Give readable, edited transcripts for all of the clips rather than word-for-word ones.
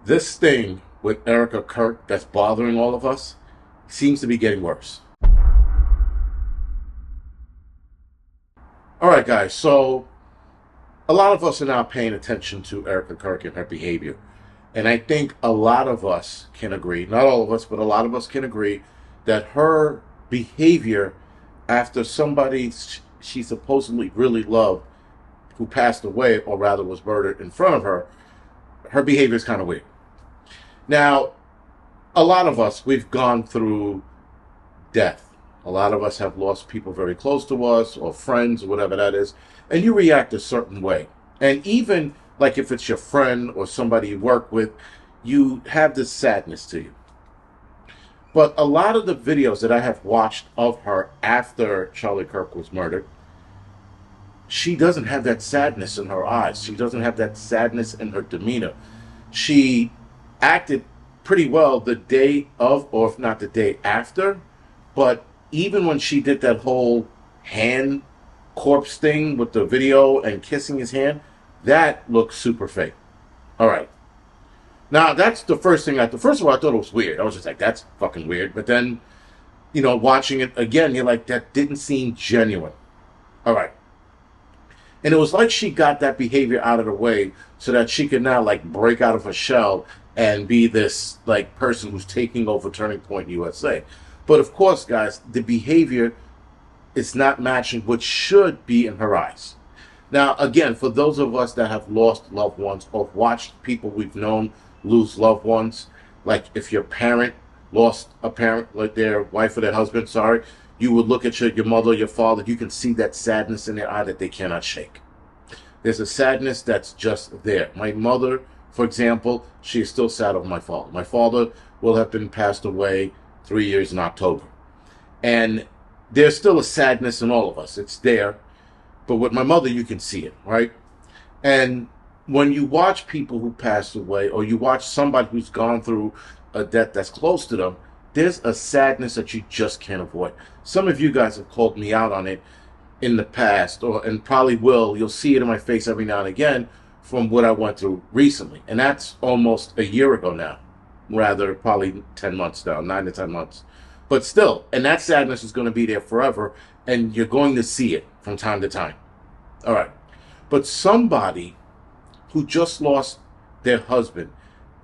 This thing with Erica Kirk that's bothering all of us seems to be getting worse. All right, guys. So a lot of us are now paying attention to Erica Kirk and her behavior. And I think a lot of us can agree, not all of us, but a lot of us can agree that her behavior after somebody she supposedly really loved who passed away, or rather was murdered in front of her, her behavior is kind of weird. Now, a lot of us, we've gone through death. A lot of us have lost people very close to us or friends or whatever that is, and you react a certain way. And even like if it's your friend or somebody you work with, you have this sadness to you. But a lot of the videos that I have watched of her after Charlie Kirk was murdered, she doesn't have that sadness in her eyes. She doesn't have that sadness in her demeanor. She acted pretty well the day of, or if not the day after, but even when she did that whole hand corpse thing with the video and kissing his hand, that looked super fake. All right. Now, that's the first thing first of all, I thought it was weird. I was just like, that's fucking weird. But then, watching it again, you're like, that didn't seem genuine. All right. And it was like she got that behavior out of the way so that she could now like break out of her shell and be this like person who's taking over Turning Point USA. But of course, guys, the behavior is not matching what should be in her eyes. Now, again, for those of us that have lost loved ones or watched people we've known lose loved ones, like if your parent lost a parent, like their wife or their husband, sorry, you would look at your mother or your father, you can see that sadness in their eye that they cannot shake. There's a sadness that's just there. My mother, for example, she is still sad over my father. My father will have been passed away 3 years in October. And there's still a sadness in all of us. It's there. But with my mother, you can see it, right? And when you watch people who passed away, or you watch somebody who's gone through a death that's close to them, there's a sadness that you just can't avoid. Some of you guys have called me out on it in the past, and probably will. You'll see it in my face every now and again from what I went through recently. And that's almost a year ago now. Rather, probably 10 months now, 9 to 10 months. But still, and that sadness is going to be there forever, and you're going to see it from time to time. All right. But somebody who just lost their husband,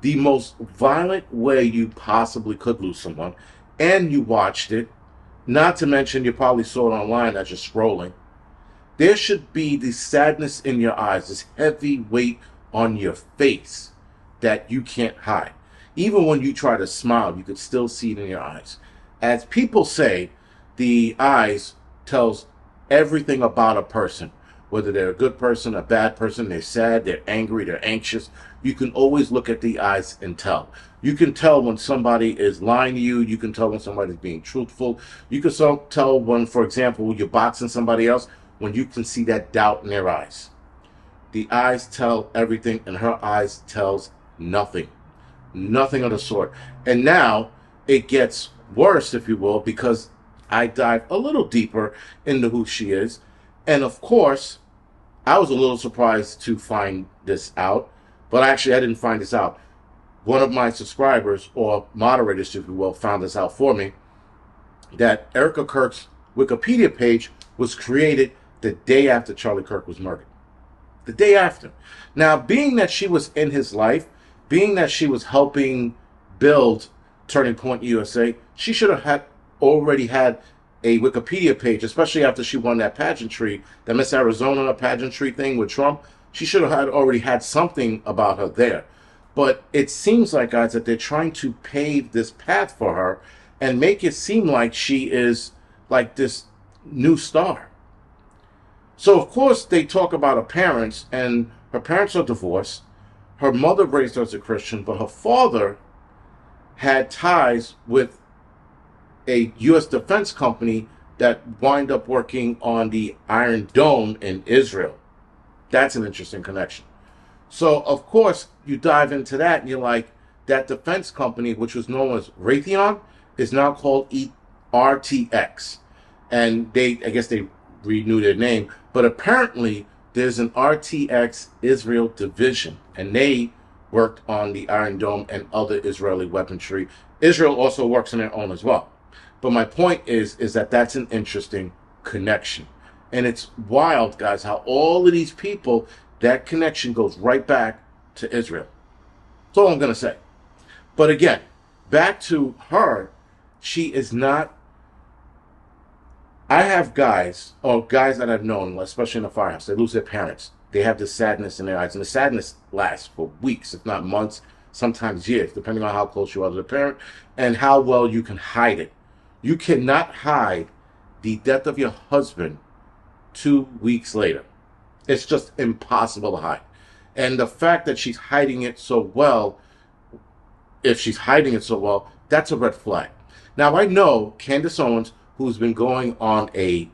the most violent way you possibly could lose someone, and you watched it, not to mention you probably saw it online as you're scrolling, there should be this sadness in your eyes, this heavy weight on your face that you can't hide. Even when you try to smile, you could still see it in your eyes. As people say, the eyes tells everything about a person. Whether they're a good person, a bad person, they're sad, they're angry, they're anxious. You can always look at the eyes and tell. You can tell when somebody is lying to you. You can tell when somebody's being truthful. You can tell when, for example, you're boxing somebody else, when you can see that doubt in their eyes. The eyes tell everything, and her eyes tells nothing. Nothing of the sort. And now it gets worse, if you will, because I dive a little deeper into who she is. And of course, I was a little surprised to find this out, but actually I didn't find this out. One of my subscribers, or moderators, if you will, found this out for me, that Erica Kirk's Wikipedia page was created the day after Charlie Kirk was murdered. The day after. Now, being that she was in his life, being that she was helping build Turning Point USA, she should have already had a Wikipedia page, especially after she won that pageantry, that Miss Arizona pageantry thing with Trump. She should have already had something about her there. But it seems like, guys, that they're trying to pave this path for her and make it seem like she is like this new star. So, of course, they talk about her parents, and her parents are divorced. Her mother raised her as a Christian, but her father had ties with a U.S. defense company that wind up working on the Iron Dome in Israel. That's an interesting connection. So, of course, you dive into that and you're like, that defense company, which was known as Raytheon, is now called RTX. And I guess they renewed their name. But apparently, there's an RTX Israel division. And they worked on the Iron Dome and other Israeli weaponry. Israel also works on their own as well. But my point is that that's an interesting connection. And it's wild, guys, how all of these people, that connection goes right back to Israel. That's all I'm going to say. But again, back to her, she is not. I have guys, or guys that I've known, especially in the firehouse, they lose their parents. They have this sadness in their eyes, and the sadness lasts for weeks, if not months, sometimes years, depending on how close you are to the parent and how well you can hide it. You cannot hide the death of your husband 2 weeks later. It's just impossible to hide. And the fact that she's hiding it so well, if she's hiding it so well, that's a red flag. Now, I know Candace Owens, who's been going on a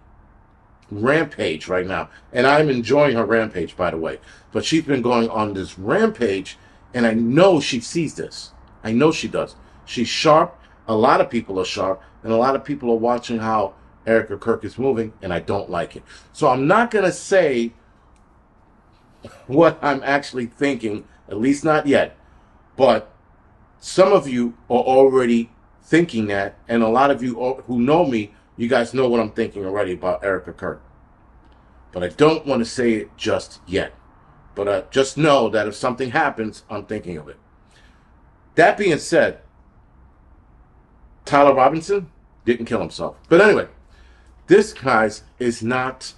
rampage right now, and I'm enjoying her rampage, by the way, but she's been going on this rampage, and I know she sees this. I know she does. She's sharp. A lot of people are sharp, and a lot of people are watching how Erica Kirk is moving, and I don't like it. So I'm not going to say what I'm actually thinking, at least not yet, but some of you are already thinking that, and a lot of you who know me, you guys know what I'm thinking already about Erica Kirk. But I don't want to say it just yet. But just know that if something happens, I'm thinking of it. That being said, Tyler Robinson didn't kill himself. But anyway, this, guys, is not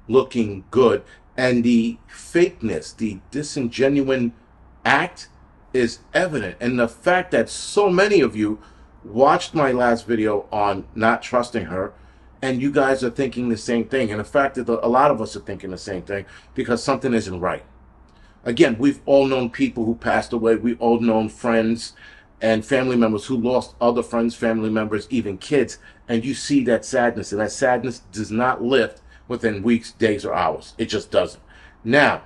looking good. And the fakeness, the disingenuine act is evident. And the fact that so many of you watched my last video on not trusting her, and you guys are thinking the same thing. And the fact that a lot of us are thinking the same thing because something isn't right. Again, we've all known people who passed away. We've all known friends and family members who lost other friends, family members, even kids. And you see that sadness, and that sadness does not lift within weeks, days, or hours. It just doesn't. Now,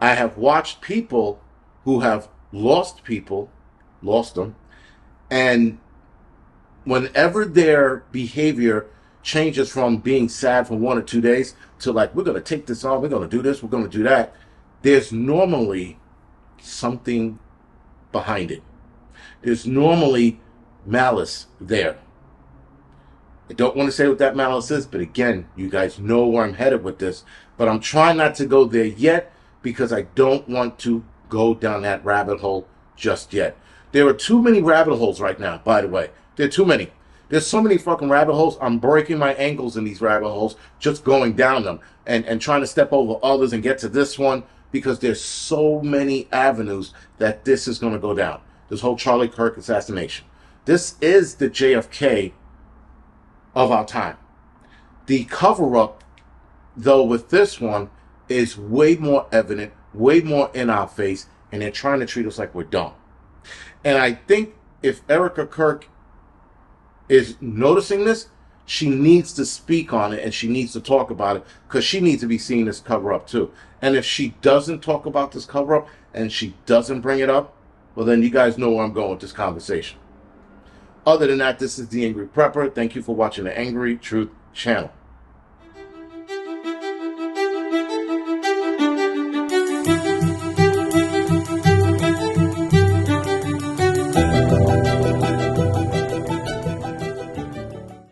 I have watched people who have lost people, lost them, and whenever their behavior changes from being sad for 1 or 2 days to like, we're going to take this on, we're going to do this, we're going to do that, there's normally something behind it. There's normally malice there. I don't want to say what that malice is, but again, you guys know where I'm headed with this. But I'm trying not to go there yet because I don't want to go down that rabbit hole just yet. There are too many rabbit holes right now, by the way. There are too many. There's so many fucking rabbit holes. I'm breaking my ankles in these rabbit holes just going down them and trying to step over others and get to this one because there's so many avenues that this is going to go down. This whole Charlie Kirk assassination. This is the JFK of our time. The cover-up, though, with this one is way more evident, way more in our face, and they're trying to treat us like we're dumb. And I think if Erica Kirk is noticing this, she needs to speak on it and she needs to talk about it because she needs to be seeing this cover-up too. And if she doesn't talk about this cover-up and she doesn't bring it up, well, then you guys know where I'm going with this conversation. Other than that, this is The Angry Prepper. Thank you for watching the Angry Truth channel.